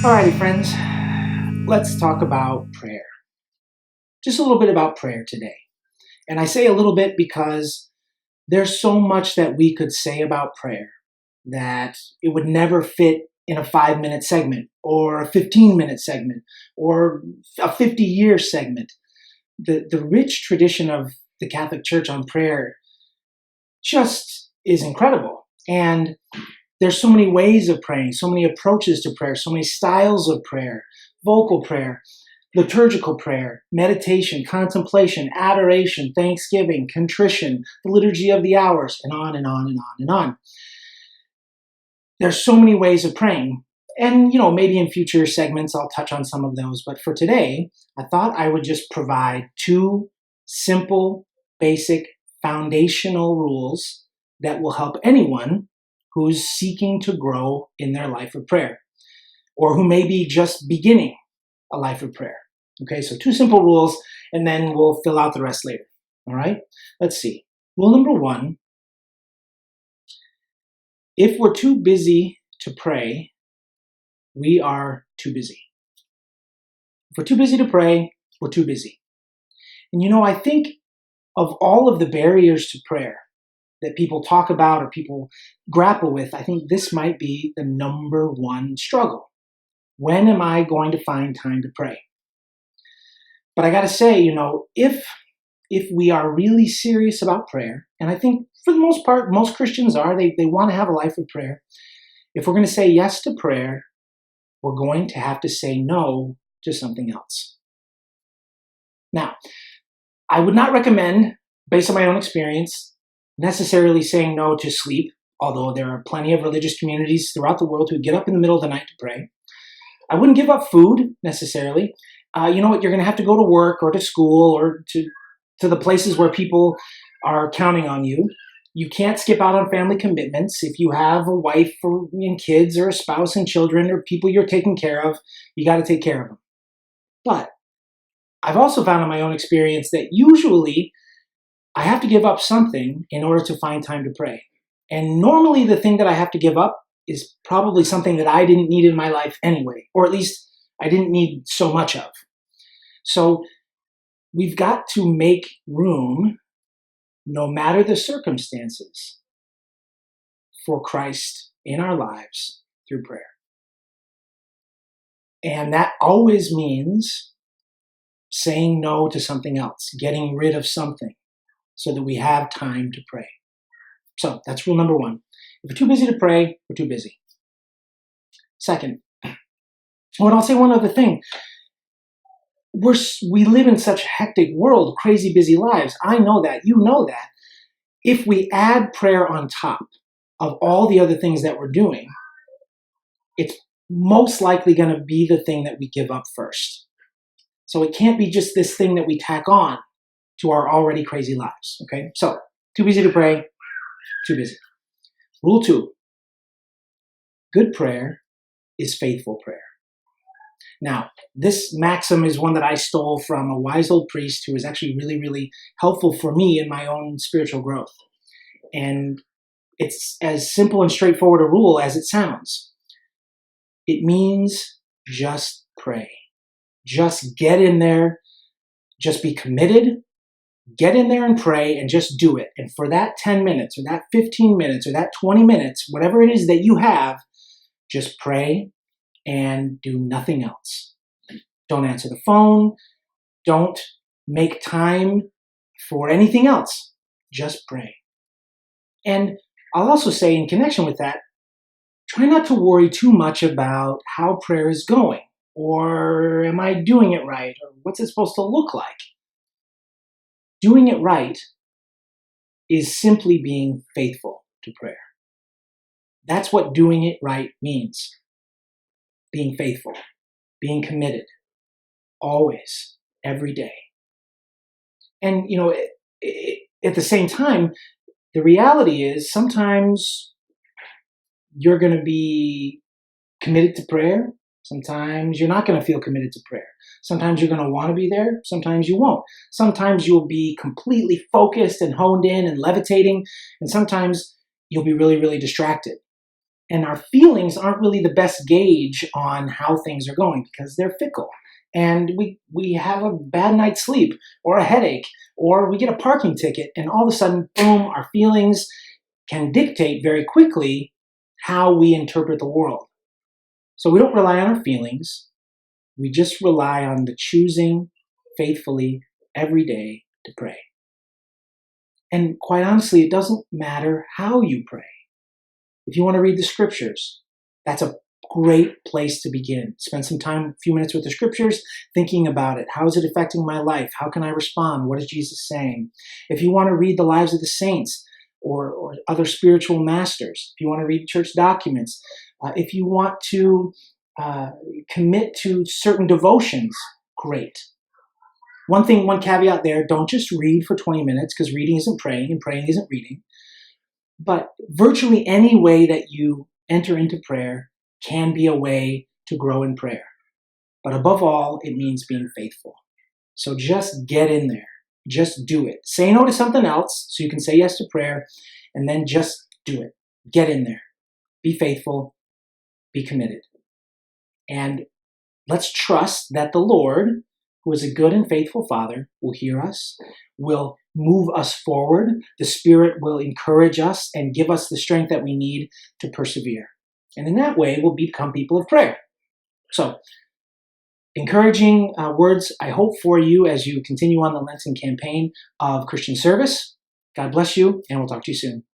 Alrighty, friends, let's talk about prayer. Just a little bit about prayer today. And I say a little bit because there's so much that we could say about prayer that it would never fit in a 5-minute segment or a 15-minute segment or a 50-year segment. The rich tradition of the Catholic Church on prayer just is incredible. And there's so many ways of praying, so many approaches to prayer, so many styles of prayer, vocal prayer, liturgical prayer, meditation, contemplation, adoration, thanksgiving, contrition, the liturgy of the hours, and on and on and on and on. There's so many ways of praying. And, maybe in future segments I'll touch on some of those. But for today, I thought I would just provide two simple, basic, foundational rules that will help anyone who's seeking to grow in their life of prayer or who may be just beginning a life of prayer. Okay, so two simple rules, and then we'll fill out the rest later. All right, let's see. Rule number one: if we're too busy to pray, we are too busy. If we're too busy to pray, we're too busy. And I think of all of the barriers to prayer that people talk about or people grapple with, I think this might be the number one struggle. When am I going to find time to pray? But I got to say, if we are really serious about prayer, and I think for the most part, most Christians are, they want to have a life of prayer. If we're going to say yes to prayer, we're going to have to say no to something else. Now, I would not recommend, based on my own experience, necessarily saying no to sleep, although there are plenty of religious communities throughout the world who get up in the middle of the night to pray. I wouldn't give up food necessarily. You know what? You're going to have to go to work or to school or to the places where people are counting on you. You can't skip out on family commitments. If you have a wife and kids or a spouse and children or people you're taking care of, you got to take care of them. But I've also found in my own experience that usually I have to give up something in order to find time to pray. And normally the thing that I have to give up is probably something that I didn't need in my life anyway, or at least I didn't need so much of. So we've got to make room, no matter the circumstances, for Christ in our lives through prayer. And that always means saying no to something else, getting rid of something so that we have time to pray. So that's rule number one. If we're too busy to pray, we're too busy. Second, I'll say one other thing. We live in such a hectic world, crazy busy lives. I know that. You know that. If we add prayer on top of all the other things that we're doing, it's most likely going to be the thing that we give up first. So it can't be just this thing that we tack on to our already crazy lives. Okay? So, too busy to pray, too busy. Rule 2: good prayer is faithful prayer. Now, this maxim is one that I stole from a wise old priest who was actually really, really helpful for me in my own spiritual growth. And it's as simple and straightforward a rule as it sounds. It means just pray. Just get in there, just be committed, get in there and pray and just do it. And for that 10 minutes or that 15 minutes or that 20 minutes, whatever it is that you have, just pray and do nothing else. Don't answer the phone. Don't make time for anything else. Just pray. And I'll also say in connection with that, try not to worry too much about how prayer is going, or am I doing it right, or what's it supposed to look like. Doing it right is simply being faithful to prayer. That's what doing it right means. Being faithful, being committed, always, every day. And, at the same time, the reality is sometimes you're going to be committed to prayer. Sometimes you're not going to feel committed to prayer. Sometimes you're going to want to be there. Sometimes you won't. Sometimes you'll be completely focused and honed in and levitating. And sometimes you'll be really, really distracted. And our feelings aren't really the best gauge on how things are going because they're fickle. And we have a bad night's sleep or a headache or we get a parking ticket and all of a sudden, boom, our feelings can dictate very quickly how we interpret the world. So we don't rely on our feelings. We just rely on the choosing faithfully every day to pray. And quite honestly, it doesn't matter how you pray. If you want to read the scriptures, that's a great place to begin. Spend some time, a few minutes with the scriptures, thinking about it. How is it affecting my life? How can I respond? What is Jesus saying? If you want to read the lives of the saints or other spiritual masters, if you want to read church documents, if you want to commit to certain devotions, great. One caveat there, don't just read for 20 minutes because reading isn't praying and praying isn't reading. But virtually any way that you enter into prayer can be a way to grow in prayer. But above all, it means being faithful. So just get in there. Just do it. Say no to something else so you can say yes to prayer, and then just do it. Get in there. Be faithful. Be committed. And let's trust that the Lord, who is a good and faithful Father, will hear us, will move us forward. The Spirit will encourage us and give us the strength that we need to persevere. And in that way, we'll become people of prayer. So, encouraging words, I hope, for you as you continue on the Lenten campaign of Christian service. God bless you, and we'll talk to you soon.